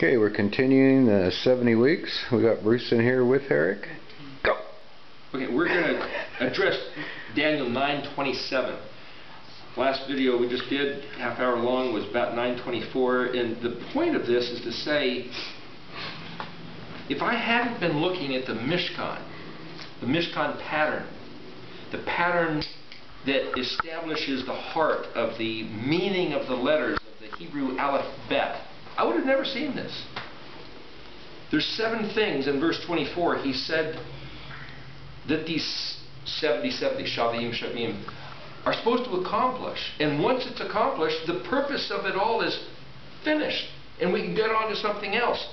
Okay, we're continuing the 70 weeks. We got Bruce in here with Eric. Go! Okay, we're going to address Daniel 9:27. Last video we just did, half hour long, was about 9:24, and the point of this is to say, if I hadn't been looking at the Mishkan pattern, the pattern that establishes the heart of the meaning of the letters of the Hebrew aleph-bet, I would have never seen this. There's 7 things in verse 24. He said that these 70 Shavim Shavim are supposed to accomplish. And once it's accomplished, the purpose of it all is finished. And we can get on to something else.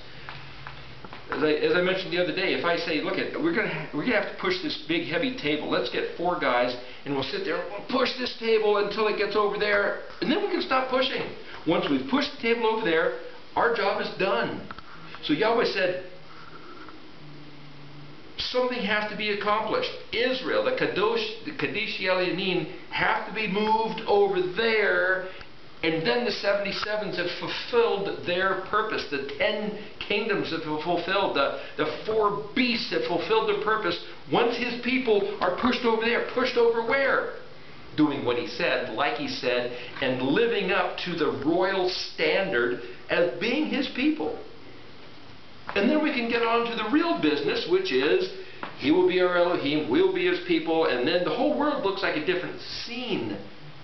As I mentioned the other day, if I say, look, we're gonna have to push this big heavy table. Let's get 4 guys and we'll sit there and we'll push this table until it gets over there, and then we can stop pushing. Once we've pushed the table over there, our job is done. So Yahweh said, something has to be accomplished. Israel, the Kadesh Elyonim, have to be moved over there, and then the 77s have fulfilled their purpose. The 10 kingdoms have fulfilled. The 4 beasts have fulfilled their purpose. Once his people are pushed over there, pushed over where? Doing what he said, like he said, and living up to the royal standard as being his people. And then we can get on to the real business, which is, he will be our Elohim, we'll be his people, and then the whole world looks like a different scene.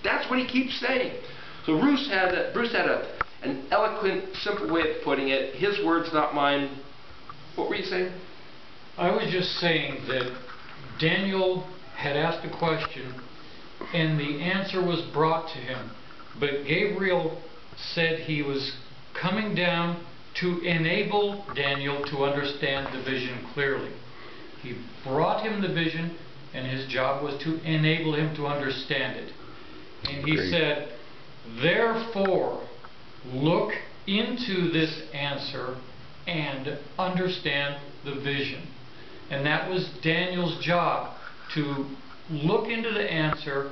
That's what he keeps saying. So Bruce had an eloquent, simple way of putting it. His words, not mine. What were you saying? I was just saying that Daniel had asked a question, and the answer was brought to him. But Gabriel said he was coming down to enable Daniel to understand the vision clearly. He brought him the vision, and his job was to enable him to understand it. And he said, therefore, look into this answer and understand the vision. And that was Daniel's job, to look into the answer,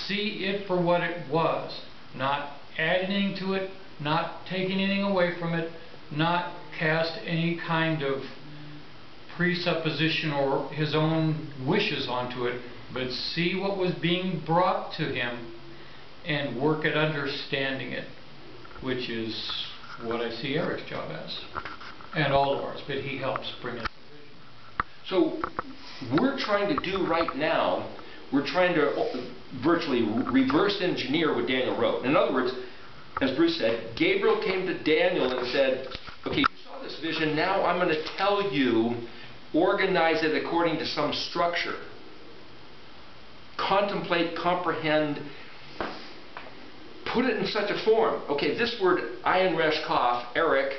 see it for what it was, not add anything to it, not take anything away from it, not cast any kind of presupposition or his own wishes onto it, but see what was being brought to him and work at understanding it, which is what I see Eric's job as, and all of ours, but he helps bring it. So we're trying to do right now, we're trying to virtually reverse engineer what Daniel wrote. In other words, as Bruce said, Gabriel came to Daniel and said, okay, you saw this vision, now I'm going to tell you, organize it according to some structure. Contemplate, comprehend, put it in such a form. Okay, this word, ayin resh kaf, Eric,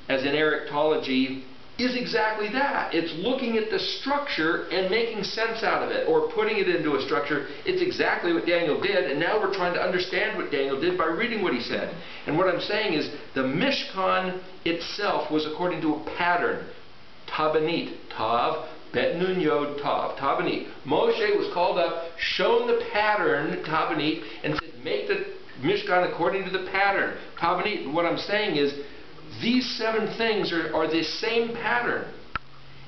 as in Erictology, is exactly that. It's looking at the structure and making sense out of it, or putting it into a structure. It's exactly what Daniel did, and now we're trying to understand what Daniel did by reading what he said. And what I'm saying is, the Mishkan itself was according to a pattern. Tabanit, Tav, Bet Nun Yod Tav, Tabanit. Moshe was called up, shown the pattern, Tabanit, and said, make the Mishkan according to the pattern, Tabanit. And what I'm saying is, these 7 things are the same pattern.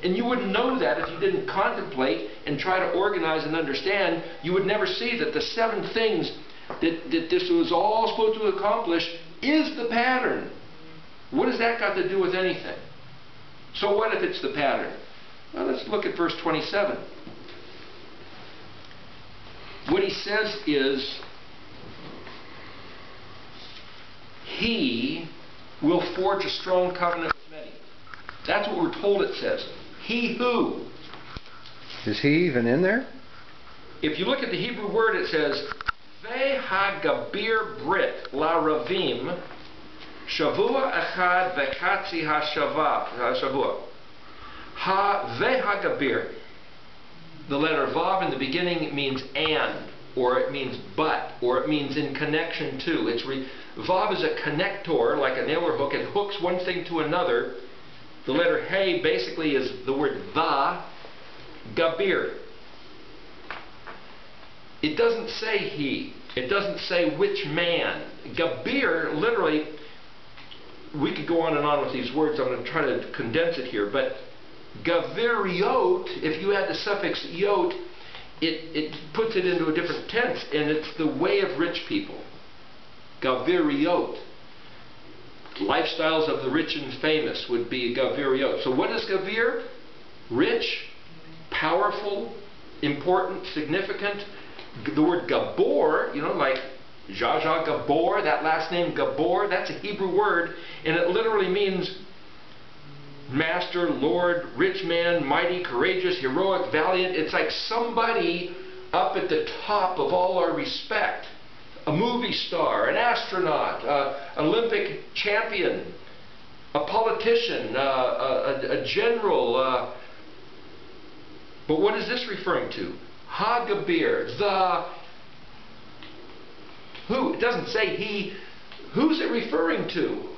And you wouldn't know that if you didn't contemplate and try to organize and understand. You would never see that the 7 things that this was all supposed to accomplish is the pattern. What has that got to do with anything? So what if it's the pattern? Well, let's look at verse 27. What he says is, he will forge a strong covenant with many. That's what we're told it says. He who. Is he even in there? If you look at the Hebrew word, it says, Ve-ha-gabir brit la-ravim shavua echad vekatzi ha-shavua. Ha-ve-ha-gabir. The letter vav in the beginning means and, or it means but, or it means in connection to. Vav is a connector, like a nailer hook. It hooks one thing to another. The letter Hey basically is the word va, gabir. It doesn't say he. It doesn't say which man. Gabir literally we could go on with these words. I'm going to try to condense it here. But gaveriot, if you add the suffix iot, it puts it into a different tense, and it's the way of rich people. Gaveriot. Lifestyles of the rich and famous would be gaveriot. So what is gavir? Rich, powerful, important, significant. The word Gabor, you know, like Jaja Gabor, that last name Gabor, that's a Hebrew word, and it literally means master, lord, rich man, mighty, courageous, heroic, valiant. It's like somebody up at the top of all our respect. A movie star, an astronaut, Olympic champion, a politician, a general. But what is this referring to? Hagabir, who? It doesn't say he. Who's it referring to?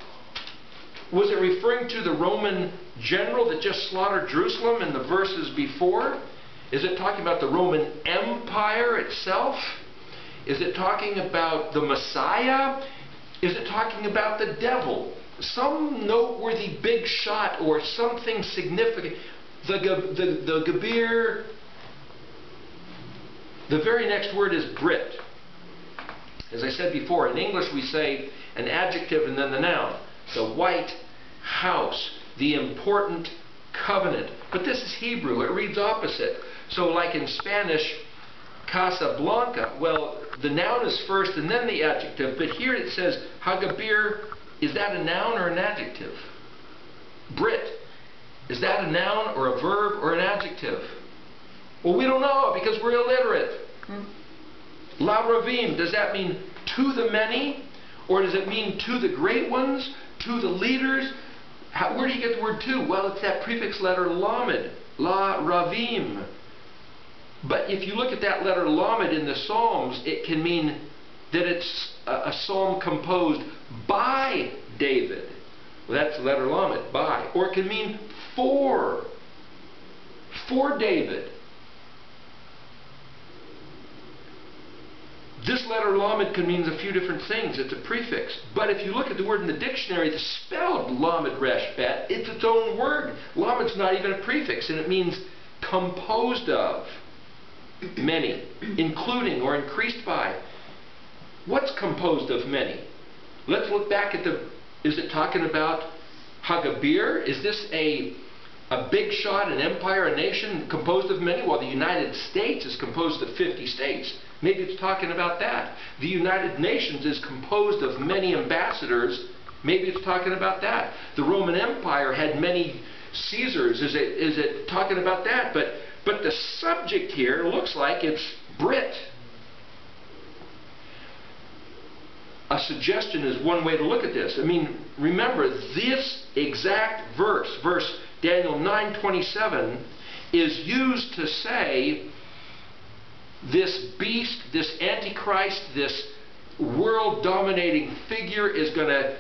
Was it referring to the Roman general that just slaughtered Jerusalem in the verses before? Is it talking about the Roman Empire itself? Is it talking about the Messiah? Is it talking about the devil? Some noteworthy big shot or something significant. The Gabir, the very next word is Brit. As I said before, in English we say an adjective and then the noun. The white house, the important covenant. But this is Hebrew, it reads opposite. So like in Spanish, Casablanca, well, the noun is first and then the adjective, but here it says Hagabir. Is that a noun or an adjective? Brit, is that a noun or a verb or an adjective? Well, we don't know because we're illiterate. La Ravim, does that mean to the many? Or does it mean to the great ones? To the leaders? Where do you get the word to? Well, it's that prefix letter lamed. La Ravim. But if you look at that letter lamed in the Psalms, it can mean that it's a psalm composed by David. Well, that's the letter lamed, by. Or it can mean for David. This letter lamed can mean a few different things. It's a prefix. But if you look at the word in the dictionary, it's spelled lamed resh bet. It's its own word. Lamed's not even a prefix, and it means composed of many, including or increased by. What's composed of many? Let's look back at is it talking about Hagabir? Is this a big shot, an empire, a nation composed of many? Well, the United States is composed of 50 states. Maybe it's talking about that. The United Nations is composed of many ambassadors. Maybe it's talking about that. The Roman Empire had many Caesars. Is it talking about that? But the subject here looks like it's Brit. A suggestion is one way to look at this. I mean, remember, this exact verse Daniel 9:27, is used to say this beast, this Antichrist, this world-dominating figure is going to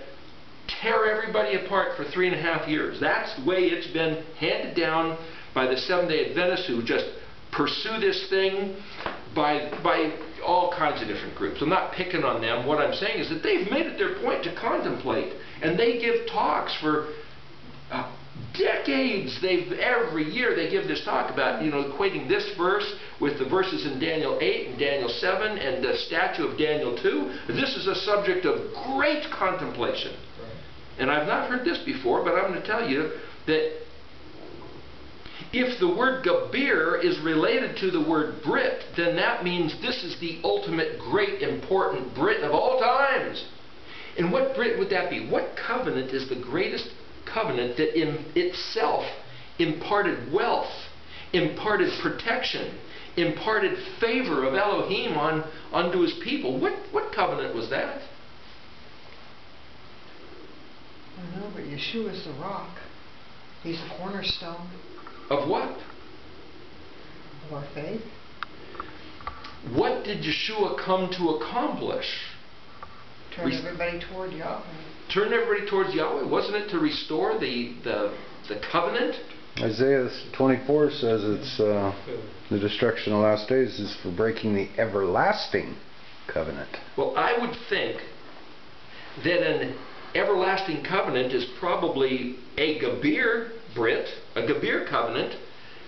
tear everybody apart for 3.5 years. That's the way it's been handed down by the Seventh-day Adventists, who just pursue this thing by all kinds of different groups. I'm not picking on them. What I'm saying is that they've made it their point to contemplate, and they give talks for decades. Every year they give this talk about, equating this verse with the verses in Daniel 8 and Daniel 7 and the statue of Daniel 2. This is a subject of great contemplation. And I've not heard this before, but I'm going to tell you that if the word Gabir is related to the word Brit, then that means this is the ultimate great important Brit of all times. And what Brit would that be? What covenant is the greatest covenant that in itself imparted wealth, imparted protection, imparted favor of Elohim onto his people? What covenant was that? I don't know, but Yeshua is the rock. He's the cornerstone. Of what? Of our faith. What did Yeshua come to accomplish? Turn everybody toward Yahweh. Turn everybody towards Yahweh? Wasn't it to restore the covenant? Isaiah 24 says it's the destruction of the last days is for breaking the everlasting covenant. Well, I would think that an everlasting covenant is probably a Gabir Brit, a Gabir covenant,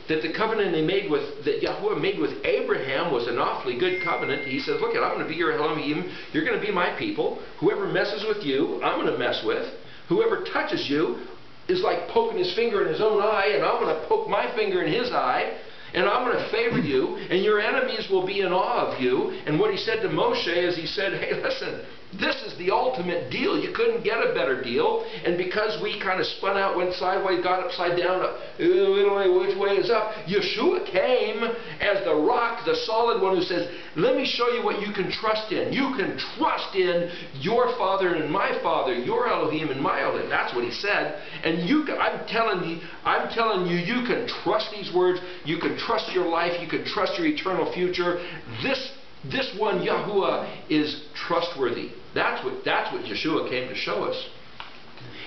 that the covenant that Yahuwah made with Abraham was an awfully good covenant. He says, look, I'm going to be your Elohim, you're going to be my people. Whoever messes with you, I'm going to mess with. Whoever touches you is like poking his finger in his own eye, and I'm going to poke my finger in his eye. And I'm going to favor you, and your enemies will be in awe of you. And what he said to Moshe is he said, hey, listen, this is the ultimate deal. You couldn't get a better deal. And because we kind of spun out, went sideways, got upside down, which way is up, Yeshua came as the rock, the solid one who says, let me show you what you can trust in. You can trust in your Father and my Father, your Elohim and my Elohim. That's what he said. And I'm telling you, you can trust these words. You can trust your life. You can trust your eternal future. This one, Yahuwah, is trustworthy. That's what Yeshua came to show us.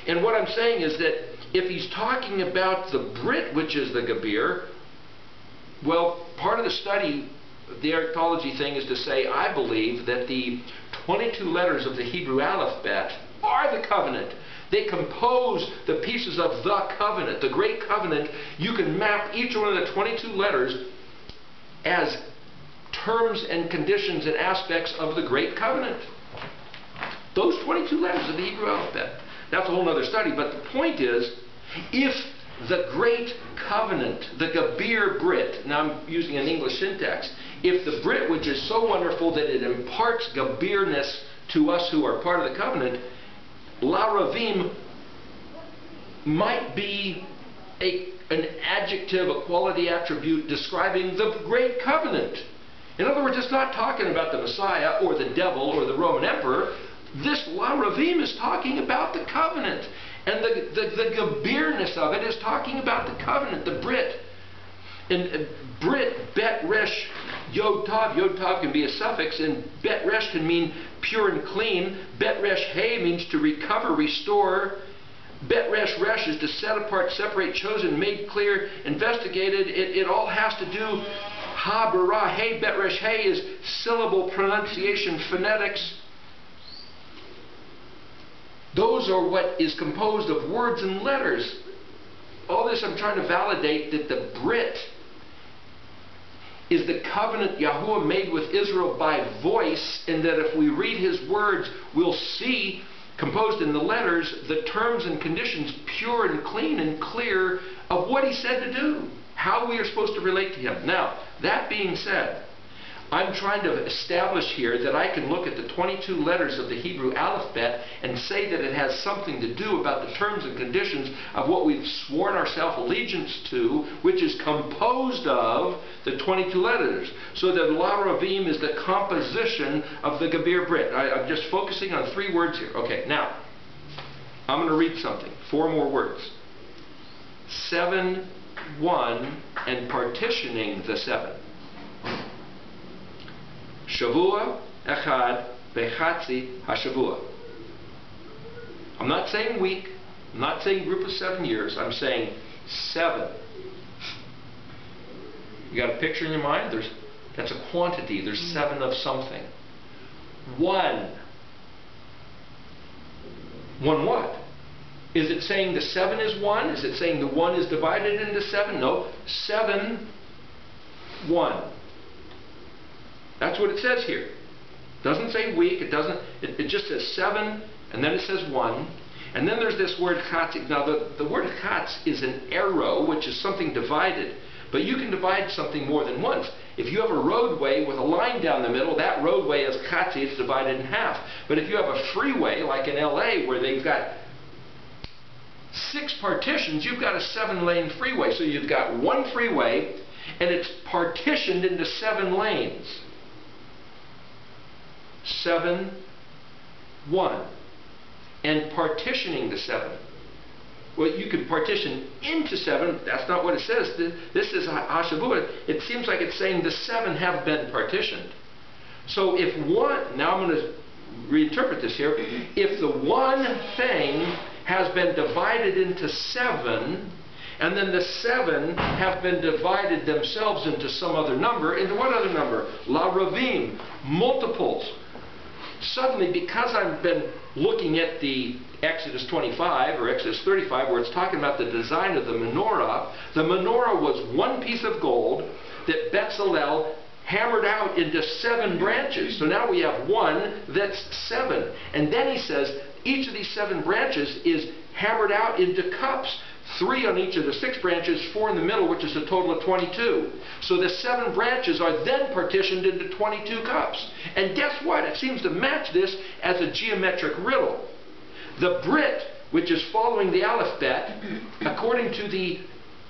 And what I'm saying is that if he's talking about the Brit, which is the Gabir, well, part of the study, the Erichtology thing, is to say, I believe that the 22 letters of the Hebrew aleph-bet are the covenant. They compose the pieces of the covenant, the great covenant. You can map each one of the 22 letters as terms and conditions and aspects of the great covenant. Those 22 letters of the Hebrew alphabet. That's a whole other study, but the point is, if the great covenant, the Gabir Brit, now I'm using an English syntax, if the Brit, which is so wonderful that it imparts Gabirness to us who are part of the covenant, La Ravim might be an adjective, a quality attribute describing the great covenant. In other words, it's not talking about the Messiah or the devil or the Roman emperor. This La Ravim is talking about the covenant. And the Gabirness of it is talking about the covenant, the Brit. And Brit, Bet, Resh, Yod Tav. Yod Tav can be a suffix, and Bet Resh can mean pure and clean. Bet Resh He means to recover, restore. Bet Resh Resh is to set apart, separate, chosen, made clear, investigated. It all has to do. Ha, Bara, Hey, Bet Resh He is syllable pronunciation, phonetics. Those are what is composed of words and letters. All this I'm trying to validate that the Brit is the covenant Yahuwah made with Israel by voice, and that if we read his words, we'll see, composed in the letters, the terms and conditions, pure and clean and clear, of what he said to do, how we are supposed to relate to him. Now, that being said, I'm trying to establish here that I can look at the 22 letters of the Hebrew alphabet and say that it has something to do about the terms and conditions of what we've sworn ourselves allegiance to, which is composed of the 22 letters. So that La Ravim is the composition of the Gabir Brit. I'm just focusing on 3 words here. Okay, now, I'm going to read something. 4 more words. 7, 1, and partitioning the 7. Shavua echad bechatzi hashavua. I'm not saying week. I'm not saying group of 7 years. I'm saying 7. You got a picture in your mind? That's a quantity. There's 7 of something. 1. 1 what? Is it saying the 7 is 1? Is it saying the 1 is divided into 7? No. 7, 1. That's what it says here. It doesn't say week. It just says 7, and then it says 1. And then there's this word chatz. Now the word chatz is an arrow, which is something divided. But you can divide something more than once. If you have a roadway with a line down the middle, that roadway is chatzi, it's divided in half. But if you have a freeway, like in LA, where they've got 6 partitions, you've got a 7-lane freeway. So you've got 1 freeway, and it's partitioned into 7 lanes. 7, 1. And partitioning the 7. Well, you could partition into 7. That's not what it says. This is Hashavua. It seems like it's saying the 7 have been partitioned. So if 1, now I'm going to reinterpret this here. If the 1 thing has been divided into 7, and then the 7 have been divided themselves into some other number, into what other number? La Ravim, multiples. Suddenly, because I've been looking at the Exodus 25 or Exodus 35, where it's talking about the design of the menorah was one piece of gold that Bezalel hammered out into 7 branches. So now we have one that's 7. And then he says each of these 7 branches is hammered out into cups. 3 on each of the 6 branches, 4 in the middle, which is a total of 22. So the 7 branches are then partitioned into 22 cups. And guess what? It seems to match this as a geometric riddle. The Brit, which is following the aleph-bet, according to the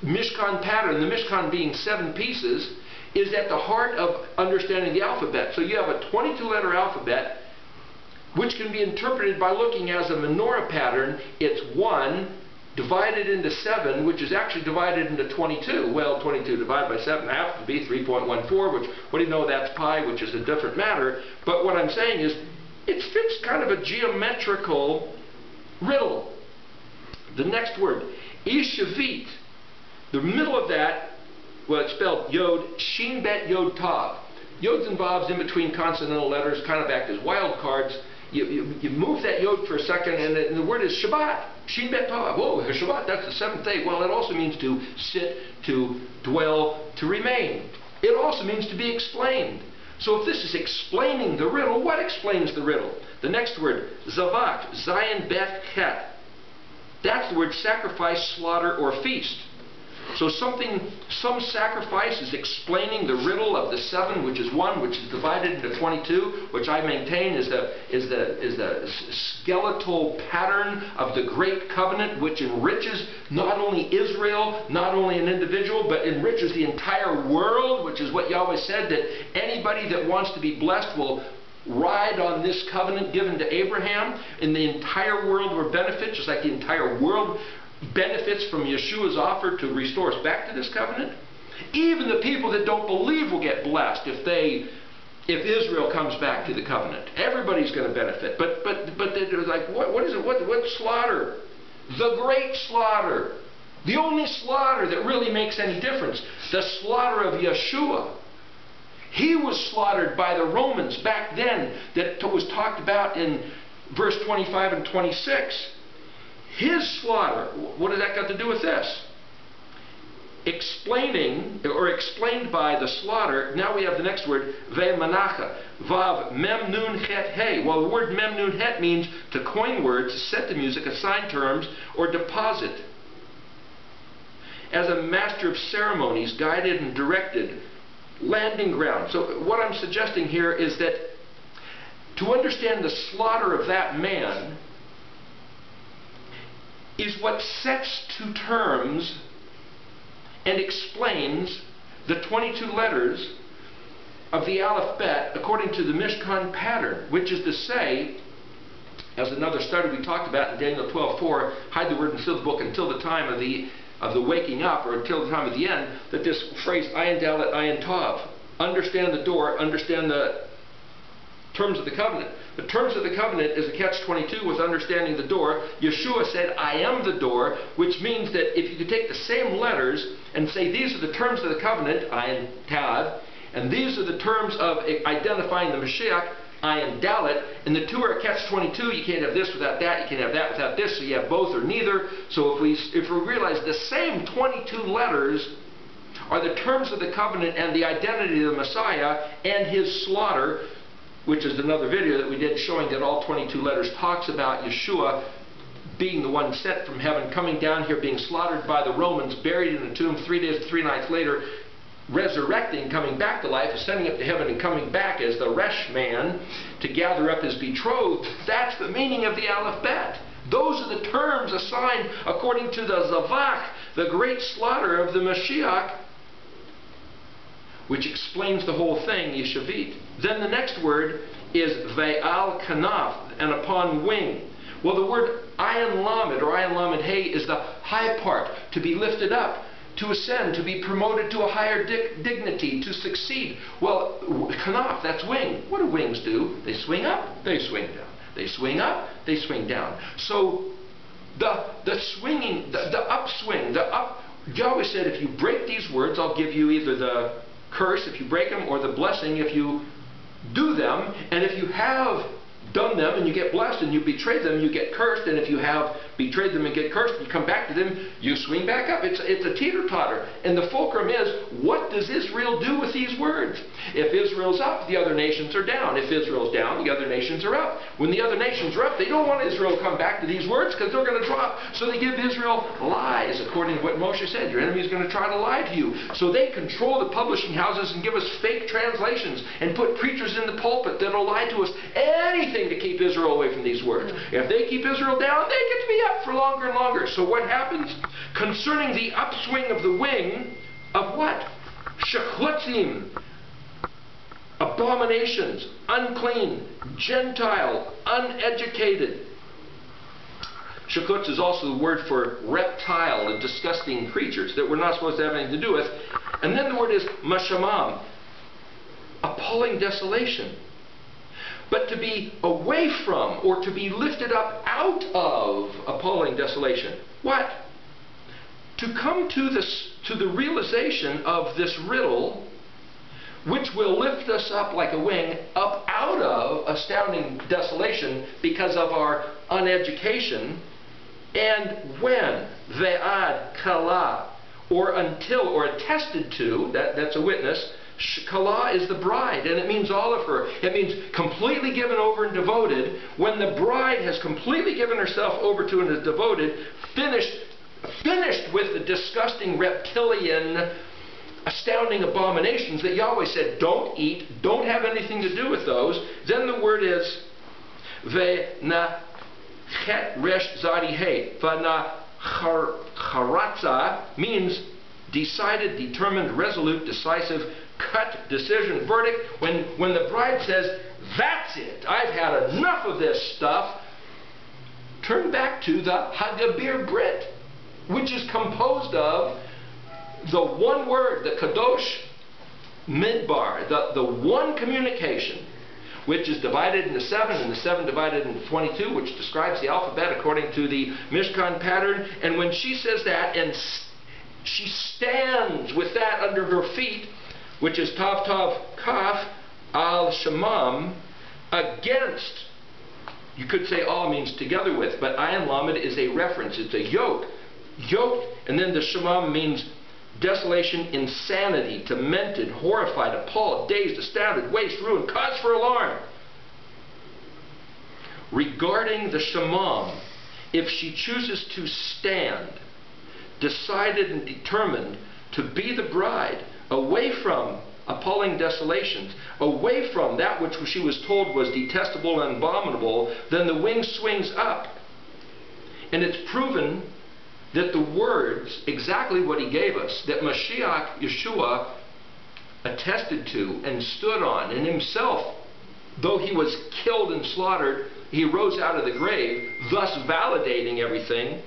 Mishkan pattern, the Mishkan being 7 pieces, is at the heart of understanding the alphabet. So you have a 22-letter alphabet, which can be interpreted by looking as a menorah pattern. It's 1 divided into 7, which is actually divided into 22. Well, 22 divided by 7 happens to be 3.14, which, what do you know, that's pi, which is a different matter. But what I'm saying is, it fits kind of a geometrical riddle. The next word, Ishavit. The middle of that, well, it's spelled Yod, Shin Bet Yod Tav. Yods and Vavs in between consonantal letters kind of act as wild cards. You move that Yod for a second, and the word is Shabbat. Shin Bet Tav. Oh, Shabbat, that's the 7th day. Well, it also means to sit, to dwell, to remain. It also means to be explained. So if this is explaining the riddle, what explains the riddle? The next word, Zavak, Zayin Bet Het. That's the word sacrifice, slaughter, or feast. So some sacrifice is explaining the riddle of the 7, which is 1, which is divided into 22, which I maintain is the skeletal pattern of the Great Covenant, which enriches not only Israel, not only an individual, but enriches the entire world, which is what Yahweh said, that anybody that wants to be blessed will ride on this covenant given to Abraham, and the entire world will benefit, just like the entire world benefits from Yeshua's offer to restore us back to this covenant. Even the people that don't believe will get blessed if Israel comes back to the covenant. Everybody's going to benefit. But they're like, what is it? What slaughter? The great slaughter. The only slaughter that really makes any difference. The slaughter of Yeshua. He was slaughtered by the Romans back then, that was talked about in verse 25 and 26. His slaughter, what has that got to do with this? Explaining, or explained by the slaughter, now we have the next word, ve'manacha, vav, mem, nun, het, he. Well, the word mem, nun, het means to coin words, set to music, assign terms, or deposit. As a master of ceremonies, guided and directed, landing ground. So what I'm suggesting here is that to understand the slaughter of that man is what sets to terms and explains the 22 letters of the aleph-bet according to the Mishkan pattern, which is to say, as another study we talked about in Daniel 12:4, hide the word and seal the book until the time of the waking up, or until the time of the end, that this phrase, ayin dalet, ayin tav, understand the door, understand the terms of the covenant. The terms of the covenant is a catch-22 with understanding the door. Yeshua said, I am the door, which means that if you could take the same letters and say these are the terms of the covenant, ayin tav, and these are the terms of identifying the Mashiach, ayin dalet, and the two are a catch-22. You can't have this without that, you can't have that without this, so you have both or neither. So if we realize the same 22 letters are the terms of the covenant and the identity of the Messiah and his slaughter, which is another video that we did showing that all 22 letters talks about Yeshua being the one sent from heaven, coming down here, being slaughtered by the Romans, buried in a tomb 3 days, 3 nights later, resurrecting, coming back to life, ascending up to heaven, and coming back as the Resh man to gather up his betrothed. That's the meaning of the aleph-bet. Those are the terms assigned according to the Zavach, the great slaughter of the Mashiach, which explains the whole thing, Yeshavit. Then the next word is ve'al kanaf, and upon wing. Well, the word ayin lamed, or ayin lamed hey, is the high part, to be lifted up, to ascend, to be promoted to a higher dignity, to succeed. Well, kanaf, that's wing. What do wings do? They swing up, they swing down. They swing up, they swing down. So the swinging, the upswing, Yahweh said, if you break these words, I'll give you either the curse if you break them, or the blessing if you do them. And if you have done them and you get blessed, and you betrayed them, you get cursed, and if you have betrayed them and get cursed, you come back to them, you swing back up. It's a teeter-totter. And the fulcrum is, what does Israel do with these words? If Israel's up, the other nations are down. If Israel's down, the other nations are up. When the other nations are up, they don't want Israel to come back to these words because they're going to drop. So they give Israel lies, according to what Moshe said. Your enemy is going to try to lie to you. So they control the publishing houses and give us fake translations and put preachers in the pulpit that'll lie to us. Anything to keep Israel away from these words. If they keep Israel down, they get to be up for longer and longer. So what happens? Concerning the upswing of the wing of what? Shechutzim, abominations, unclean, Gentile, uneducated. Shechutz is also the word for reptile, the disgusting creatures that we're not supposed to have anything to do with. And then the word is mashamam, appalling desolation. But to be away from, or to be lifted up out of appalling desolation. What? To come to the realization of this riddle, which will lift us up like a wing, up out of astounding desolation because of our uneducation. And when, ve'ad kala, or until, or attested to, that's a witness. Kala is the bride, and it means all of her. It means completely given over and devoted. When the bride has completely given herself over to and is devoted, finished with the disgusting reptilian, astounding abominations that Yahweh said, don't eat, don't have anything to do with those. Then the word is ve'na chet resh zadi he. Vana charatza means decided, determined, resolute, decisive, cut, decision, verdict. When the bride says, that's it, I've had enough of this stuff, turn back to the Hagabir Brit, which is composed of the one word, the Kadosh Midbar, the one communication, which is divided into 7, and the 7 divided into 22, which describes the alphabet according to the Mishkan pattern. And when she says that, and she stands with that under her feet, which is Tav Tav Kaf Al Shamam, against, you could say all means together with, but Ayin Lamed is a reference, it's a yoke. Yoked, and then the Shamam means desolation, insanity, demented, horrified, appalled, dazed, astounded, waste, ruin, cause for alarm. Regarding the Shamam, if she chooses to stand, decided and determined to be the bride, away from appalling desolations, away from that which she was told was detestable and abominable, then the wing swings up. And it's proven that the words, exactly what he gave us, that Mashiach, Yeshua, attested to and stood on, and himself, though he was killed and slaughtered, he rose out of the grave, thus validating everything.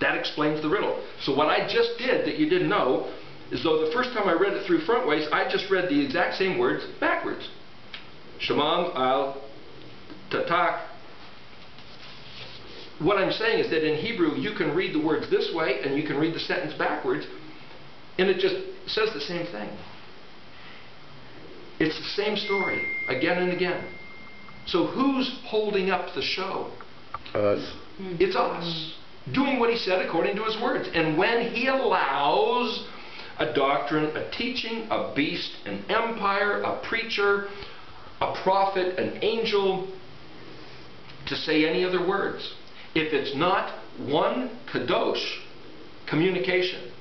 That explains the riddle. So what I just did that you didn't know is, though the first time I read it through frontways, I just read the exact same words backwards. Shamam al tatak. What I'm saying is that in Hebrew you can read the words this way and you can read the sentence backwards, and it just says the same thing. It's the same story again and again. So who's holding up the show? Us. It's us. Doing what he said according to his words. And when he allows a doctrine, a teaching, a beast, an empire, a preacher, a prophet, an angel, to say any other words, if it's not one kadosh communication,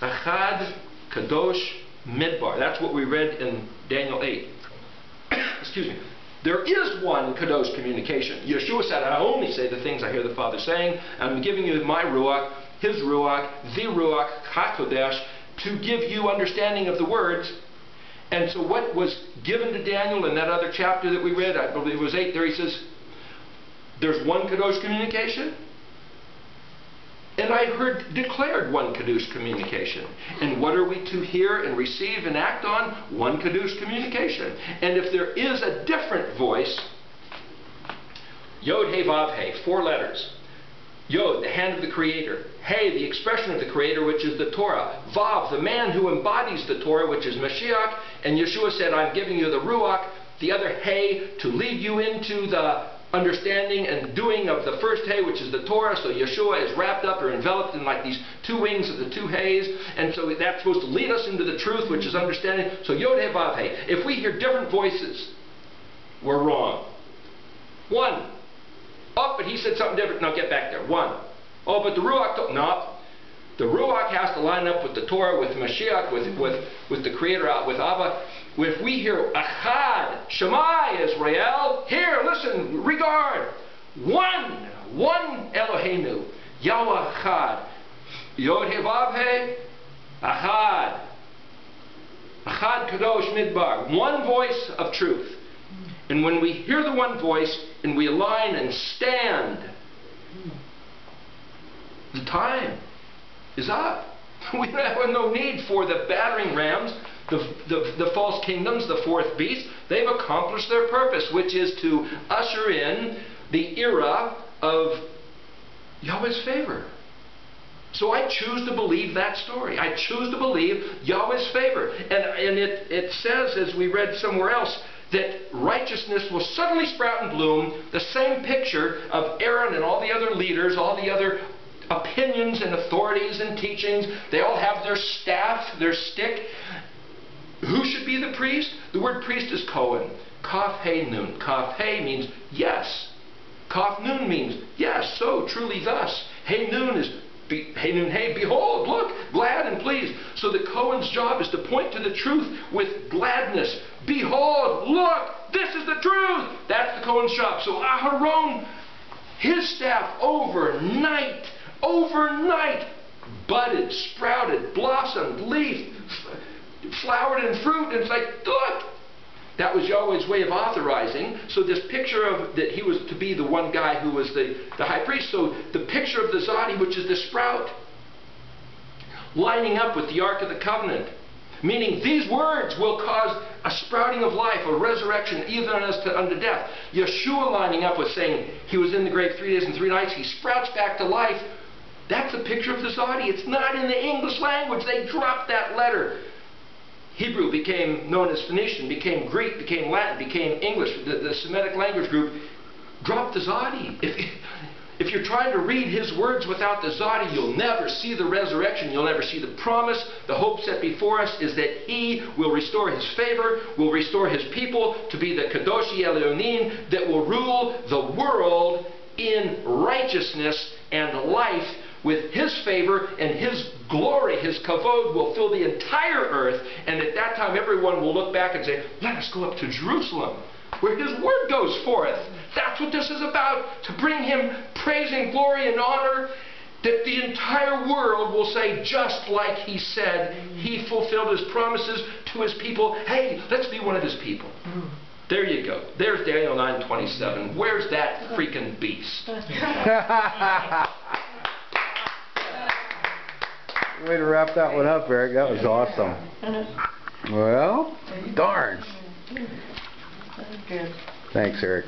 achad kadosh midbar, that's what we read in Daniel 8. Excuse me. There is one kadosh communication. Yeshua said, I only say the things I hear the Father saying. I'm giving you my ruach, his ruach, the ruach hakodesh, to give you understanding of the words. And so what was given to Daniel in that other chapter that we read, I believe it was 8 there, he says, there's one kadosh communication. And I heard declared one kadosh communication. And what are we to hear and receive and act on? One kadosh communication. And if there is a different voice, Yod He Vav He, 4 letters. Yod, the hand of the Creator. He, the expression of the Creator, which is the Torah. Vav, the man who embodies the Torah, which is Mashiach. And Yeshua said, I'm giving you the Ruach, the other hay to lead you into the understanding and doing of the first hay, which is the Torah. So Yeshua is wrapped up or enveloped in like these two wings of the two hays, and so that's supposed to lead us into the truth, which is understanding. So Yod He Vav He. If we hear different voices, we're wrong. One. Oh, but he said something different. No, get back there. One. Oh, but the Ruach. No. The Ruach has to line up with the Torah, with Mashiach, with the Creator, with Abba. If we hear Achad, Shema Israel, hear, listen, regard. One Eloheinu, Yahweh Achad. Yod He Vav He, Achad. Achad Kadosh Midbar. One voice of truth. And when we hear the one voice and we align and stand, the time is up. We have no need for the battering rams, the false kingdoms, the fourth beast. They've accomplished their purpose, which is to usher in the era of Yahweh's favor. So I choose to believe that story. I choose to believe Yahweh's favor. And it says, as we read somewhere else, that righteousness will suddenly sprout and bloom. The same picture of Aaron and all the other leaders, all the other opinions and authorities and teachings. They all have their staff, their stick. Who should be the priest? The word priest is Cohen. Kaf He Nun. Kaf He means yes. Kaf Nun means yes, so, truly thus. He Nun is He Nun He, behold, look, glad and pleased. So the Cohen's job is to point to the truth with gladness. Behold, look, this is the truth. That's the Cohen's job. So Aharon, his staff overnight, budded, sprouted, blossomed, leafed, flowered in fruit. And it's like, look. That was Yahweh's way of authorizing. So this picture of that he was to be the one guy who was the high priest. So the picture of the Zadi, which is the sprout, lining up with the Ark of the Covenant. Meaning these words will cause a sprouting of life, a resurrection, even unto death. Yeshua lining up with saying he was in the grave 3 days and 3 nights. He sprouts back to life. That's a picture of the Zadi. It's not in the English language. They dropped that letter. Hebrew became known as Phoenician, became Greek, became Latin, became English. The Semitic language group dropped the Zadi. If you're trying to read his words without the Zadi, you'll never see the resurrection. You'll never see the promise. The hope set before us is that he will restore his favor, will restore his people to be the Kadoshi Elyonin that will rule the world in righteousness and life. With his favor and his glory, his kavod will fill the entire earth. And at that time, everyone will look back and say, let us go up to Jerusalem, where his word goes forth. That's what this is about, to bring him praise and glory and honor, that the entire world will say, just like he said, he fulfilled his promises to his people. Hey, let's be one of his people. There you go. There's Daniel 9:27. Where's that freaking beast? Way to wrap that one up, Eric. That was awesome. Well, darn. Good. Thanks, Eric.